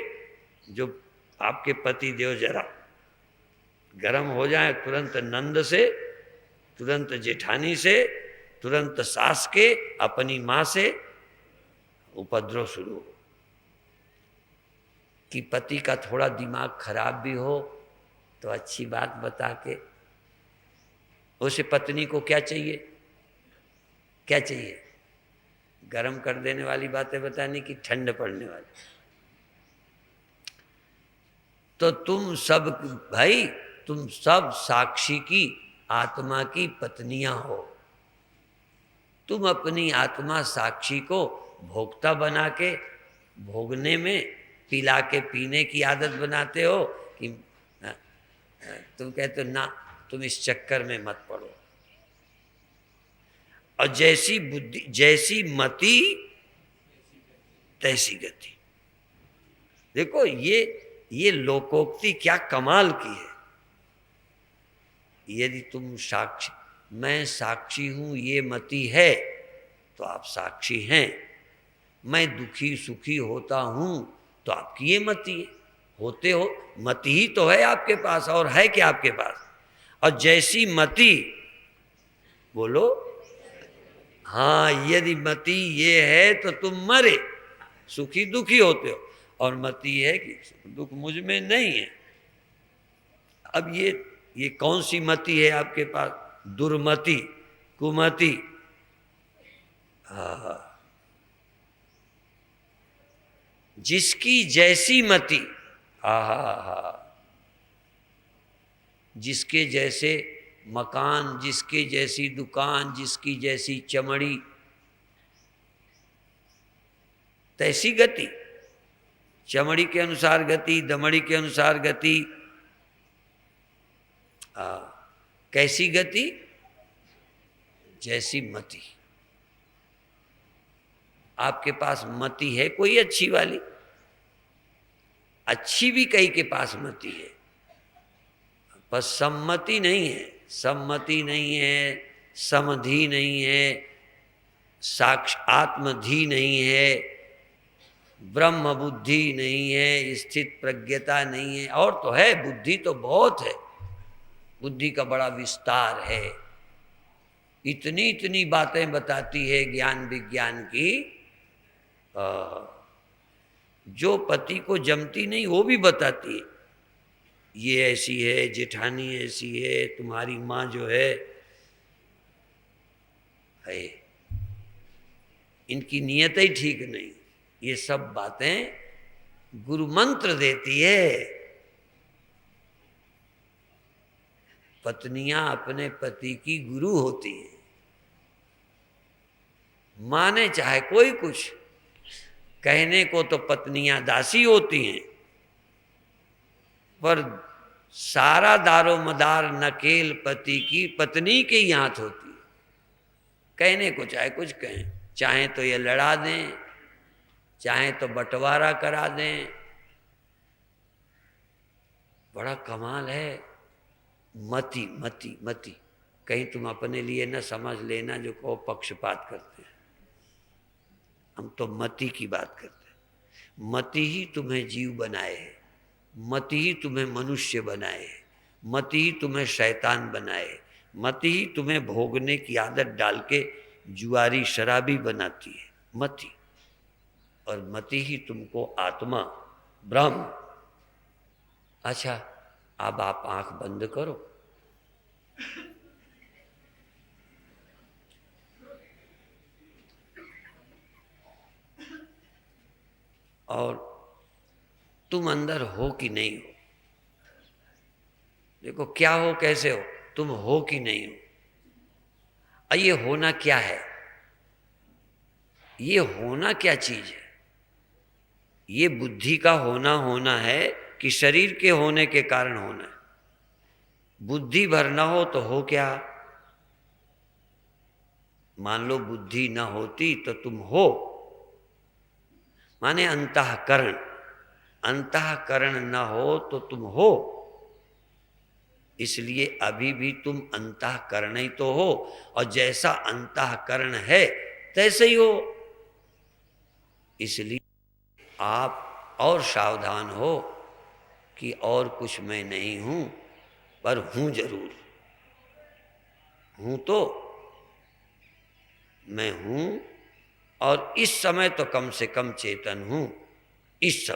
Speaker 1: जो आपके पति देव जरा गर्म हो जाए, तुरंत नंद से, तुरंत जेठानी से, तुरंत सास के, अपनी मां से उपद्रव शुरू हो। कि पति का थोड़ा दिमाग खराब भी हो तो अच्छी बात बता के, उसे पत्नी को क्या चाहिए? क्या चाहिए? गर्म कर देने वाली बातें बताने की, ठंड पड़ने वाली। तो तुम सब भाई, तुम सब साक्षी की आत्मा की पत्नियां हो। तुम अपनी आत्मा साक्षी को भोक्ता बना के भोगने में, पिला के पीने की आदत बनाते हो कि तुम कहते हो ना, तुम इस चक्कर में मत पड़ो। और जैसी बुद्धि, जैसी मति तैसी गति। देखो ये लोकोक्ति क्या कमाल की है। यदि तुम साक्षी, मैं साक्षी हूं ये मति है तो आप साक्षी हैं। मैं दुखी सुखी होता हूं तो आपकी ये मति है, होते हो, मति ही तो है आपके पास, और है क्या आपके पास? और जैसी मति, बोलो, हाँ, यदि मति ये है तो तुम मरे, सुखी दुखी होते हो, और मति है कि सुख दुख मुझ में नहीं है। अब ये कौन सी मति है आपके पास? दुर्मति, कुमति। जिसकी जैसी मति, हा, जिसके जैसे मकान, जिसके जैसी दुकान, जिसकी जैसी चमड़ी, तैसी गति। चमड़ी के अनुसार गति, दमड़ी के अनुसार गति। कैसी गति? जैसी मति। आपके पास मति है कोई अच्छी वाली? अच्छी भी कई के पास मति है, पर सम्मति नहीं है, सम्मति नहीं है, समधि नहीं है, साक्ष आत्मधि नहीं है, ब्रह्म बुद्धि नहीं है, स्थित प्रज्ञता नहीं है। और तो है, बुद्धि तो बहुत है, बुद्धि का बड़ा विस्तार है, इतनी इतनी बातें बताती है ज्ञान विज्ञान की, जो पति को जमती नहीं वो भी बताती है। ये ऐसी है, जेठानी ऐसी है, तुम्हारी माँ जो है, इनकी नीयत ही ठीक नहीं। ये सब बातें गुरु मंत्र देती है। पत्नियां अपने पति की गुरु होती हैं, माने चाहे कोई कुछ, कहने को तो पत्नियां दासी होती हैं, पर सारा दारो मदार नकेल पति की पत्नी के ही हाथ होती है। कहने को चाहे कुछ कहें, चाहे तो ये लड़ा दें, चाहे तो बंटवारा करा दें। बड़ा कमाल है। मति मति मति, कहीं तुम अपने लिए न समझ लेना जो को पक्षपात करते हैं। हम तो मति की बात करते हैं। मति ही तुम्हें जीव बनाए है, मति ही तुम्हें मनुष्य बनाए, मति ही तुम्हें शैतान बनाए, मति ही तुम्हें भोगने की आदत डाल के जुआरी शराबी बनाती है, मति। और मति ही तुमको आत्मा ब्रह्म। अच्छा, अब आप आंख बंद करो। और तुम अंदर हो कि नहीं हो? देखो, क्या हो कैसे हो, तुम हो कि नहीं हो? ये होना क्या है? ये होना क्या चीज है? ये बुद्धि का होना है कि शरीर के होने के कारण होना है? बुद्धि भर ना हो तो हो क्या? मान लो बुद्धि ना होती तो तुम हो, माने अंतःकरण, अंतःकरण न हो तो तुम हो। इसलिए अभी भी तुम अंतःकरण ही तो हो, और जैसा अंतःकरण है तैसे ही हो। इसलिए आप और सावधान हो कि और कुछ मैं नहीं हूं, पर हूं जरूर। हूं तो मैं हूं, और इस समय तो कम से कम चेतन हूं। इस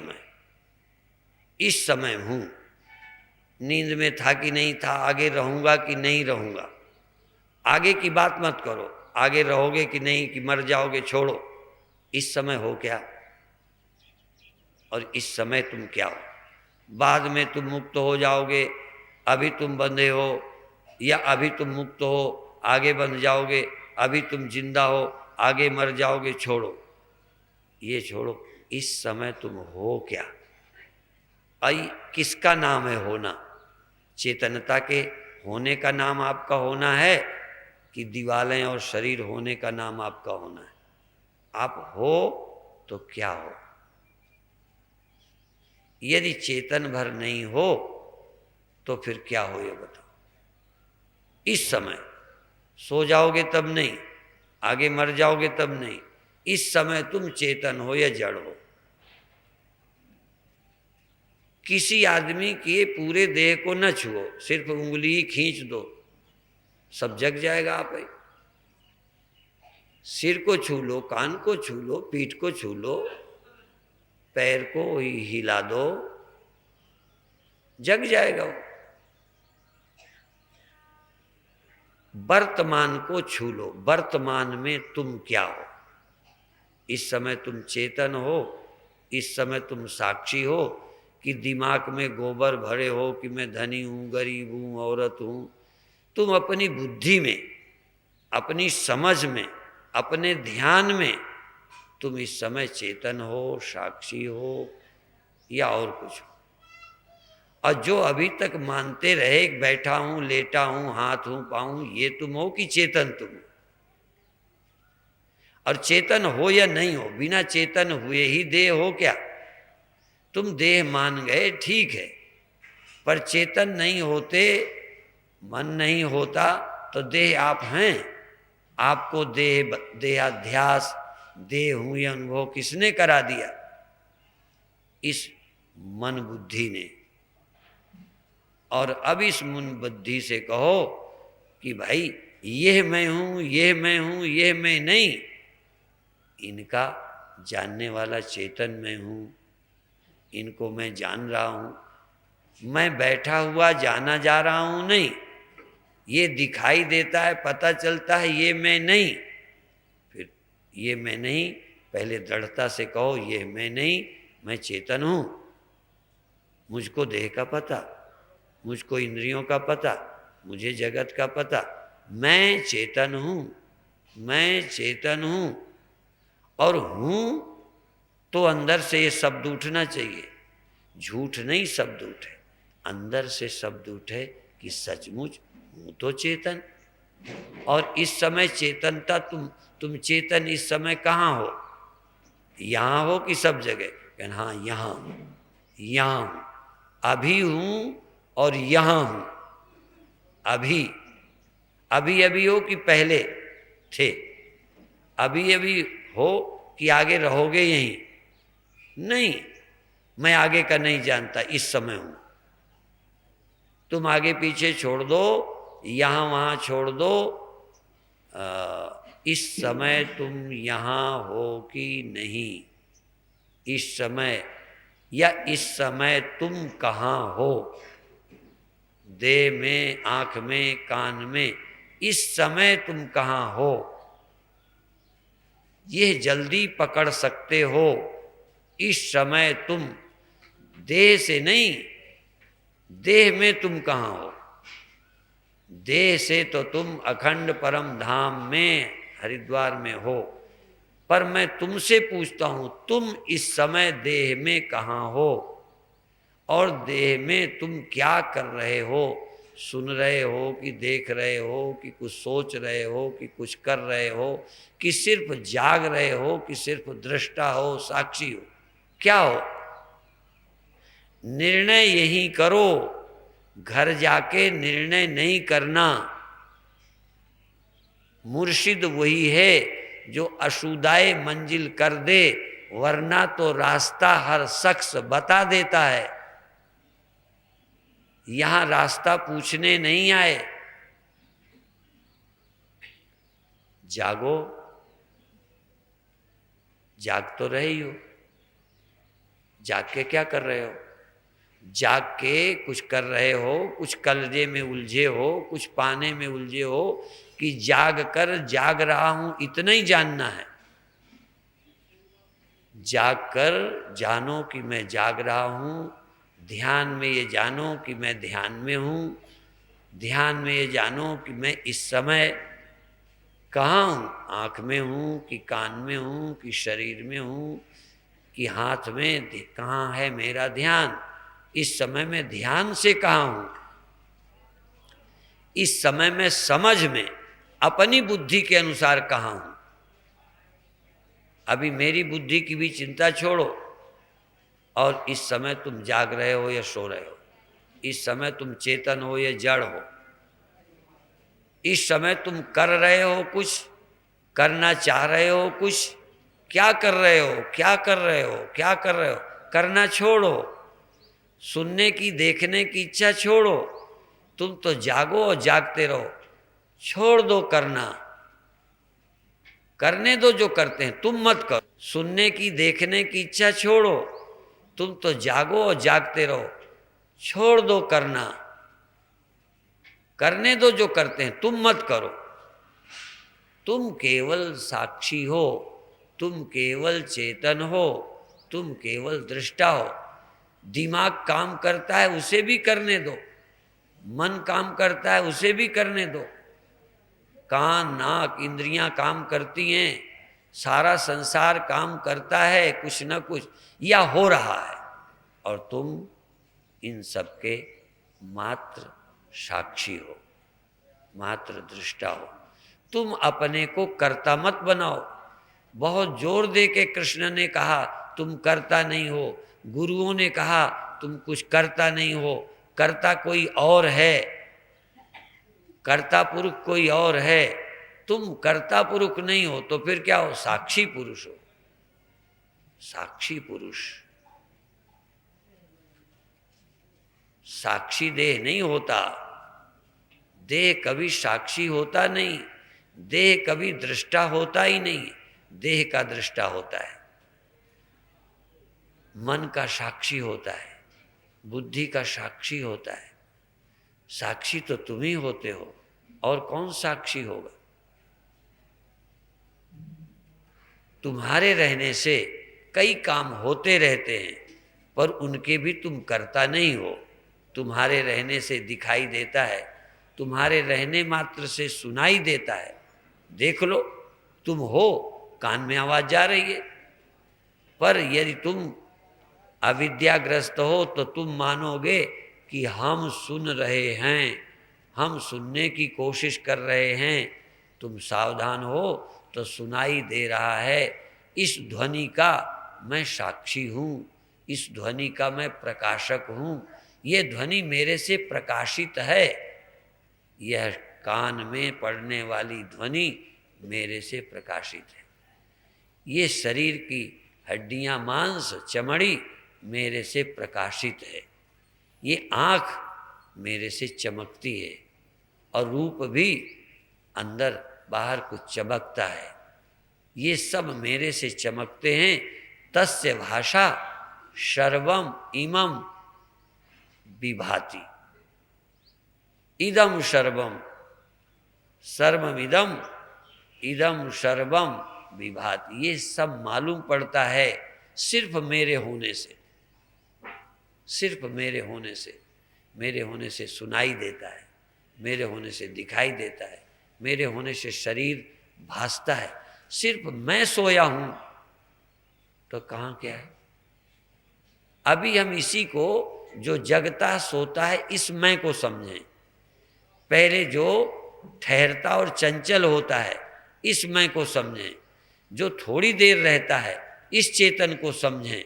Speaker 1: समय हूं। नींद में था कि नहीं था, आगे रहूंगा कि नहीं रहूंगा, आगे की बात मत करो, आगे रहोगे कि नहीं, कि मर जाओगे, छोड़ो। इस समय हो क्या, और इस समय तुम क्या हो? बाद में तुम मुक्त हो जाओगे, अभी तुम बंधे हो, या अभी तुम मुक्त हो आगे बंध जाओगे, अभी तुम जिंदा हो आगे मर जाओगे, छोड़ो, ये छोड़ो। इस समय तुम हो क्या? आई किसका नाम है होना? चेतनता के होने का नाम आपका होना है, कि दीवालें और शरीर होने का नाम आपका होना है? आप हो तो क्या हो? यदि चेतन भर नहीं हो तो फिर क्या हो, ये बताओ। इस समय सो जाओगे तब नहीं, आगे मर जाओगे तब नहीं, इस समय तुम चेतन हो या जड़ हो? किसी आदमी के पूरे देह को न छुओ, सिर्फ उंगली ही खींच दो, सब जग जाएगा आप ही। सिर को छू लो, कान को छू लो, पीठ को छू लो, पैर को हिला दो, जग जाएगा वो। वर्तमान को छू लो, वर्तमान में तुम क्या हो। इस समय तुम चेतन हो, इस समय तुम साक्षी हो कि दिमाग में गोबर भरे हो कि मैं धनी हूं, गरीब हूं, औरत हूं। तुम अपनी बुद्धि में, अपनी समझ में, अपने ध्यान में तुम इस समय चेतन हो, साक्षी हो या और कुछ हो। और जो अभी तक मानते रहे बैठा हूं, लेटा हूं, हाथ हूं, पाँव हूं, ये तुम हो कि चेतन तुम हो। और चेतन हो या नहीं हो, बिना चेतन हुए ही देह हो क्या? तुम देह मान गए, ठीक है, पर चेतन नहीं होते, मन नहीं होता तो देह आप हैं। आपको देहाध्यास, देह हूं ये अनुभव किसने करा दिया? इस मन बुद्धि ने। और अब इस मन बुद्धि से कहो कि भाई यह मैं हूं, यह मैं हूं, यह मैं नहीं, इनका जानने वाला चेतन मैं हूं, इनको मैं जान रहा हूं। मैं बैठा हुआ जाना जा रहा हूं नहीं, ये दिखाई देता है, पता चलता है, ये मैं नहीं। फिर ये मैं नहीं, पहले दृढ़ता से कहो ये मैं नहीं, मैं चेतन हूं। मुझको देह का पता, मुझको इंद्रियों का पता, मुझे जगत का पता, मैं चेतन हूं, मैं चेतन हूं। और हूं तो अंदर से ये शब्द उठना चाहिए, झूठ नहीं शब्द उठे, अंदर से शब्द उठे कि सचमुच हूं तो चेतन। और इस समय चेतनता तुम चेतन इस समय कहाँ हो? यहां हो कि सब जगह? कहना हाँ यहां हूं, यहां हूं, अभी हूं और यहां हूं। अभी अभी अभी हो कि पहले थे? अभी अभी हो कि आगे रहोगे यहीं? नहीं, मैं आगे का नहीं जानता, इस समय हूं। तुम आगे पीछे छोड़ दो, यहां वहां छोड़ दो, इस समय तुम यहां हो कि नहीं? इस समय या इस समय तुम कहाँ हो? देह में, आंख में, कान में, इस समय तुम कहाँ हो? यह जल्दी पकड़ सकते हो। इस समय तुम देह से नहीं, देह में तुम कहाँ हो? देह से तो तुम अखंड परम धाम में, हरिद्वार में हो। पर मैं तुमसे पूछता हूं, तुम इस समय देह में कहाँ हो? और देह में तुम क्या कर रहे हो? सुन रहे हो कि देख रहे हो कि कुछ सोच रहे हो कि कुछ कर रहे हो कि सिर्फ जाग रहे हो कि सिर्फ दृष्टा हो, साक्षी हो? क्या हो? निर्णय यही करो, घर जाके निर्णय नहीं करना। मुर्शिद वही है जो अशुदाए मंजिल कर दे, वरना तो रास्ता हर शख्स बता देता है। यहां रास्ता पूछने नहीं आए। जागो, जाग तो रहे ही हो, जाग के क्या कर रहे हो? जाग के कुछ कर रहे हो, कुछ कलजे में उलझे हो, कुछ पाने में उलझे हो कि जाग कर जाग रहा हूं, इतना ही जानना है। जाग कर जानो कि मैं जाग रहा हूं, ध्यान में ये जानो कि मैं ध्यान में हूं, ध्यान में ये जानो कि मैं इस समय कहाँ हूं? आंख में हूं कि कान में हूं कि शरीर में हूं कि हाथ में? कहाँ है मेरा ध्यान? इस समय में ध्यान से कहाँ हूं? इस समय में समझ में अपनी बुद्धि के अनुसार कहाँ हूं? अभी मेरी बुद्धि की भी चिंता छोड़ो और इस समय तुम जाग रहे हो या सो रहे हो? इस समय तुम चेतन हो या जड़ हो? इस समय तुम कर रहे हो कुछ, करना चाह रहे हो कुछ? क्या कर रहे हो? क्या कर रहे हो? क्या कर रहे हो? करना छोड़ो, सुनने की, देखने की इच्छा छोड़ो, तुम तो जागो और जागते रहो। छोड़ दो करना, करने दो जो करते हैं, तुम मत करो। सुनने की देखने की इच्छा छोड़ो, तुम तो जागो और जागते रहो। छोड़ दो करना, करने दो जो करते हैं, तुम मत करो। तुम केवल साक्षी हो, तुम केवल चेतन हो, तुम केवल दृष्टा हो। दिमाग काम करता है उसे भी करने दो, मन काम करता है उसे भी करने दो। कान नाक इंद्रियां काम करती हैं, सारा संसार काम करता है कुछ न कुछ या हो रहा है, और तुम इन सब के मात्र साक्षी हो, मात्र दृष्टा हो। तुम अपने को कर्ता मत बनाओ। बहुत जोर दे के कृष्ण ने कहा तुम करता नहीं हो, गुरुओं ने कहा तुम कुछ करता नहीं हो। कर्ता कोई और है, कर्ता पुरुष कोई और है। तुम कर्ता पुरुष नहीं हो तो फिर क्या हो? साक्षी पुरुष हो। साक्षी पुरुष, साक्षी देह नहीं होता, देह कभी साक्षी होता नहीं, देह कभी दृष्टा होता ही नहीं, देह का दृष्टा होता है। मन का साक्षी होता है, बुद्धि का साक्षी होता है। साक्षी तो तुम ही होते हो, और कौन साक्षी होगा? तुम्हारे रहने से कई काम होते रहते हैं, पर उनके भी तुम करता नहीं हो। तुम्हारे रहने से दिखाई देता है, तुम्हारे रहने मात्र से सुनाई देता है। देख लो, तुम हो, कान में आवाज जा रही है, पर यदि तुम अविद्याग्रस्त हो तो तुम मानोगे कि हम सुन रहे हैं, हम सुनने की कोशिश कर रहे हैं। तुम सावधान हो तो सुनाई दे रहा है, इस ध्वनि का मैं साक्षी हूँ, इस ध्वनि का मैं प्रकाशक हूँ। ये ध्वनि मेरे से प्रकाशित है, यह कान में पड़ने वाली ध्वनि मेरे से प्रकाशित है। ये शरीर की हड्डियां मांस चमड़ी मेरे से प्रकाशित है, ये आँख मेरे से चमकती है, और रूप भी अंदर बाहर कुछ चमकता है। ये सब मेरे से चमकते हैं। तस्य भाषा सर्वम इमं विभाति, इदम सर्वम सर्वमिदम इदम सर्वम विभाति। ये सब मालूम पड़ता है सिर्फ मेरे होने से, सिर्फ मेरे होने से। मेरे होने से सुनाई देता है, मेरे होने से दिखाई देता है, मेरे होने से शरीर भासता है। सिर्फ मैं सोया हूं तो कहाँ क्या है? अभी हम इसी को, जो जगता सोता है, इस मैं को समझें। पहले जो ठहरता और चंचल होता है, इस मैं को समझें। जो थोड़ी देर रहता है, इस चेतन को समझें।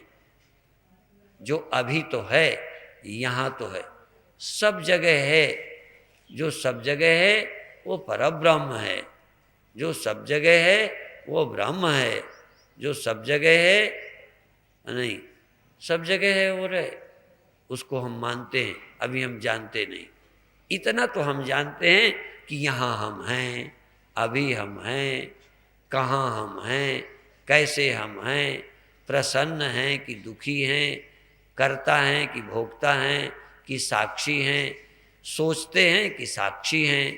Speaker 1: जो अभी तो है, यहाँ तो है, सब जगह है। जो सब जगह है वो परब्रह्म है, जो सब जगह है वो ब्रह्म है, जो सब जगह है नहीं, सब जगह है वो रहे, उसको हम मानते हैं। अभी हम जानते नहीं। इतना तो हम जानते हैं कि यहाँ हम हैं, अभी हम हैं, कहाँ हम हैं, कैसे हम हैं, प्रसन्न हैं कि दुखी हैं, करता हैं कि भोगता हैं, कि साक्षी हैं, सोचते हैं कि साक्षी हैं।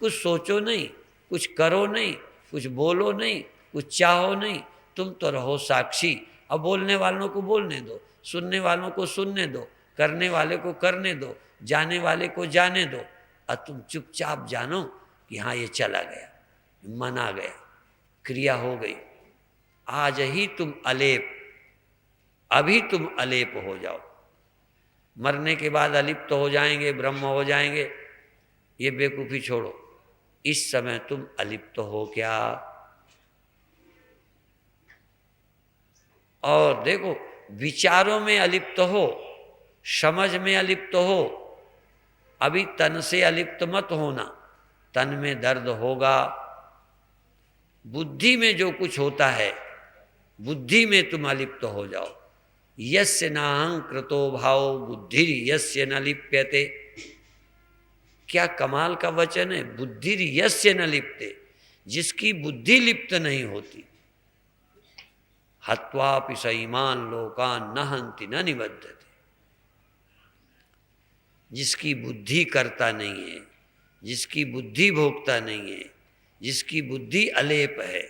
Speaker 1: कुछ सोचो नहीं, कुछ करो नहीं, कुछ बोलो नहीं, कुछ चाहो नहीं, तुम तो रहो साक्षी। अब बोलने वालों को बोलने दो, सुनने वालों को सुनने दो, करने वाले को करने दो, जाने वाले को जाने दो। अब तुम चुपचाप जानो कि हाँ ये चला गया, मन आ गया, क्रिया हो गई। आज ही तुम अलेप, अभी तुम अलेप हो जाओ। मरने के बाद अलिप्त हो जाएंगे, ब्रह्म हो जाएंगे, ये बेवकूफ़ी छोड़ो। इस समय तुम अलिप्त हो क्या? और देखो, विचारों में अलिप्त हो, समझ में अलिप्त हो। अभी तन से अलिप्त मत होना, तन में दर्द होगा। बुद्धि में जो कुछ होता है, बुद्धि में तुम अलिप्त हो जाओ। यस्य नाहं कृतो भाव बुद्धिर यस्य न लिप्यते। क्या कमाल का वचन है, बुद्धिर यस्य न लिप्ते। जिसकी बुद्धि लिप्त नहीं होती। हत्वापि स ईमान लोकान न हन्ति न निबध्यते। जिसकी बुद्धि करता नहीं है, जिसकी बुद्धि भोगता नहीं है, जिसकी बुद्धि अलेप है,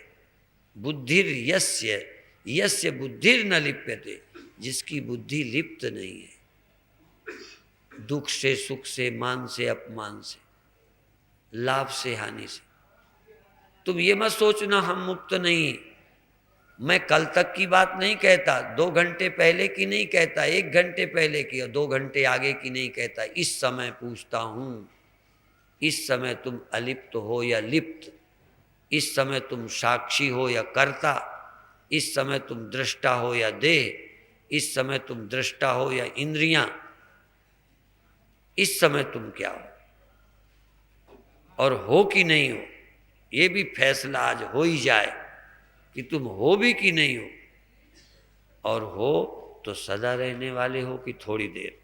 Speaker 1: बुद्धिर यस्य यस्य बुद्धिर न लिप्यते, जिसकी बुद्धि लिप्त नहीं है दुख से, सुख से, मान से, अपमान से, लाभ से, हानि से। तुम ये मत सोचना हम मुक्त नहीं। मैं कल तक की बात नहीं कहता, 2 घंटे पहले की नहीं कहता, 1 घंटे पहले की और 2 घंटे आगे की नहीं कहता। इस समय पूछता हूं, इस समय तुम अलिप्त हो या लिप्त? इस समय तुम साक्षी हो या कर्ता? इस समय तुम दृष्टा हो या देह? इस समय तुम दृष्टा हो या इंद्रियां? इस समय तुम क्या हो और हो कि नहीं हो, ये भी फैसला आज हो ही जाए कि तुम हो भी कि नहीं हो। और हो तो सदा रहने वाले हो कि थोड़ी देर।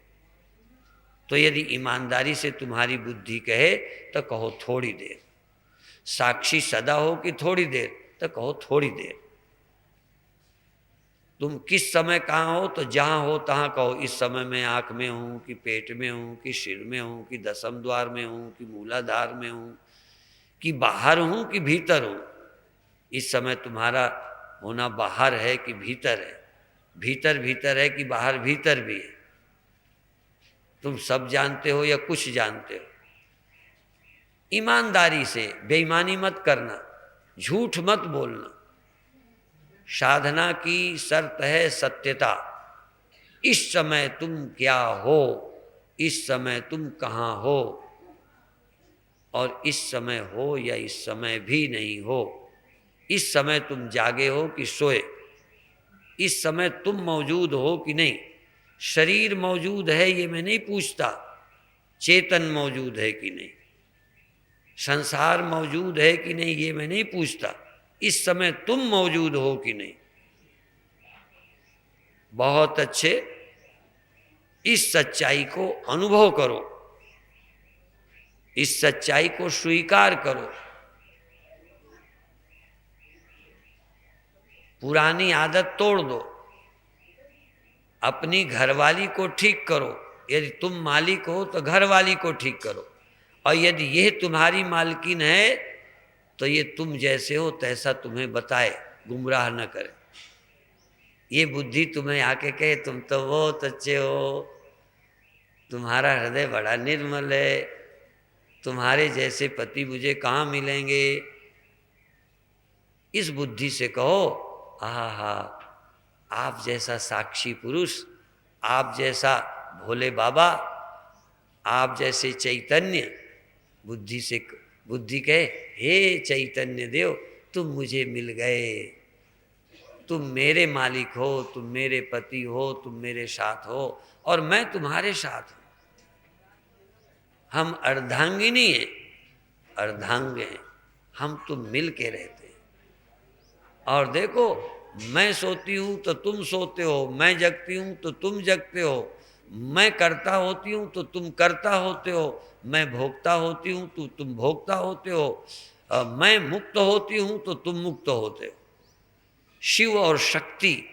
Speaker 1: तो यदि ईमानदारी से तुम्हारी बुद्धि कहे तो कहो थोड़ी देर। साक्षी सदा हो कि थोड़ी देर, तो कहो थोड़ी देर। तुम किस समय कहाँ हो, तो जहाँ हो तहाँ कहो इस समय मैं आँख में हूँ कि पेट में हूँ कि सिर में हूँ कि दसम द्वार में हूँ कि मूलाधार में हूँ कि बाहर हूँ कि भीतर हूँ। इस समय तुम्हारा होना बाहर है कि भीतर है, भीतर भीतर है कि बाहर भीतर भी है। तुम सब जानते हो या कुछ जानते हो। ईमानदारी से बेईमानी मत करना, झूठ मत बोलना। साधना की शर्त है सत्यता। इस समय तुम क्या हो, इस समय तुम कहाँ हो, और इस समय हो या इस समय भी नहीं हो। इस समय तुम जागे हो कि सोए, इस समय तुम मौजूद हो कि नहीं। शरीर मौजूद है ये मैं नहीं पूछता, चेतन मौजूद है कि नहीं, संसार मौजूद है कि नहीं ये मैं नहीं पूछता। इस समय तुम मौजूद हो कि नहीं। बहुत अच्छे, इस सच्चाई को अनुभव करो, इस सच्चाई को स्वीकार करो। पुरानी आदत तोड़ दो, अपनी घरवाली को ठीक करो। यदि तुम मालिक हो तो घरवाली को ठीक करो, और यदि यह तुम्हारी मालकिन है तो ये तुम जैसे हो तैसा तुम्हें बताए, गुमराह न करे। ये बुद्धि तुम्हें आके कहे तुम तो बहुत अच्छे हो, तुम्हारा हृदय बड़ा निर्मल है, तुम्हारे जैसे पति मुझे कहाँ मिलेंगे। इस बुद्धि से कहो आहा, आप जैसा साक्षी पुरुष, आप जैसा भोले बाबा, आप जैसे चैतन्य। बुद्धि से बुद्धि कहे हे चैतन्य देव, तुम मुझे मिल गए, तुम मेरे मालिक हो, तुम मेरे पति हो, तुम मेरे साथ हो और मैं तुम्हारे साथ हूं। हम अर्धांगिनी हैं, अर्धांग हैं, हम तुम मिल के रहते हैं। और देखो, मैं सोती हूं तो तुम सोते हो, मैं जगती हूं तो तुम जगते हो, मैं करता होती हूं तो तुम करता होते हो, मैं भोगता होती हूं तो तुम भोगता होते हो, मैं मुक्त होती हूं तो तुम मुक्त होते हो। शिव और शक्ति,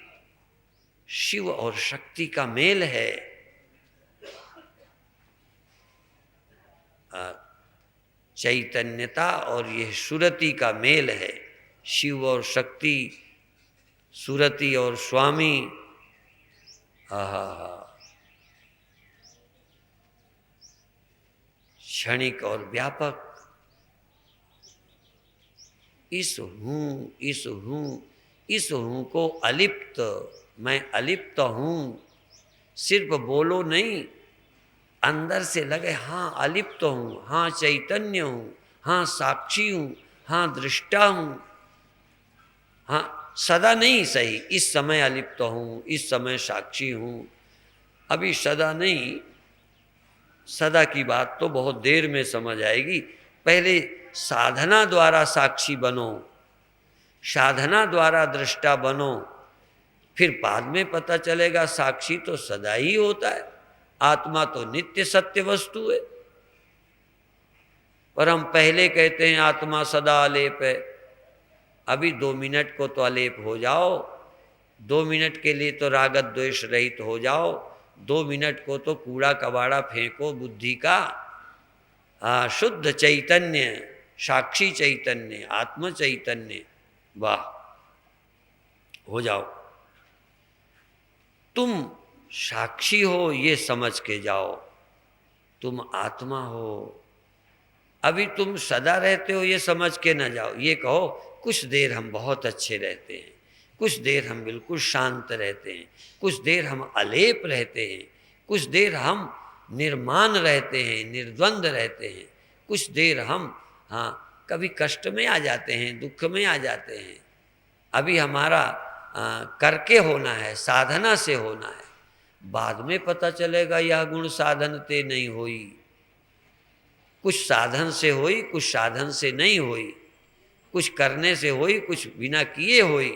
Speaker 1: शिव और शक्ति का मेल है। चैतन्यता और यह सुरति का मेल है। शिव और शक्ति, सुरति और स्वामी। क्षणिक और व्यापक। इस हूं को अलिप्त, मैं अलिप्त हूं, सिर्फ बोलो नहीं, अंदर से लगे हाँ अलिप्त हूं, हाँ चैतन्य हूं, हाँ साक्षी हूं, हाँ दृष्टा हूं। हाँ सदा नहीं सही, इस समय अलिप्त हूं, इस समय साक्षी हूं। अभी सदा नहीं, सदा की बात तो बहुत देर में समझ आएगी। पहले साधना द्वारा साक्षी बनो, साधना द्वारा दृष्टा बनो, फिर बाद में पता चलेगा साक्षी तो सदा ही होता है, आत्मा तो नित्य सत्य वस्तु है। पर हम पहले कहते हैं आत्मा सदा अलेप है। अभी 2 मिनट को तो अलेप हो जाओ, 2 मिनट के लिए तो रागत द्वेष रहित हो जाओ, 2 मिनट को तो कूड़ा कबाड़ा फेंको बुद्धि का, शुद्ध चैतन्य, साक्षी चैतन्य, आत्म चैतन्य, वाह हो जाओ। तुम साक्षी हो ये समझ के जाओ, तुम आत्मा हो। अभी तुम सदा रहते हो ये समझ के ना जाओ, ये कहो कुछ देर हम बहुत अच्छे रहते हैं, कुछ देर हम बिल्कुल शांत रहते हैं, कुछ देर हम अलेप रहते हैं, कुछ देर हम निर्माण रहते हैं, निर्द्वंद रहते हैं, कुछ देर हम कभी कष्ट में आ जाते हैं, दुख में आ जाते हैं। अभी हमारा करके होना है, साधना से होना है, बाद में पता चलेगा यह गुण साधन ते नहीं होई। कुछ साधन से होई, कुछ साधन से नहीं होई, कुछ करने से होई, कुछ बिना किए होई।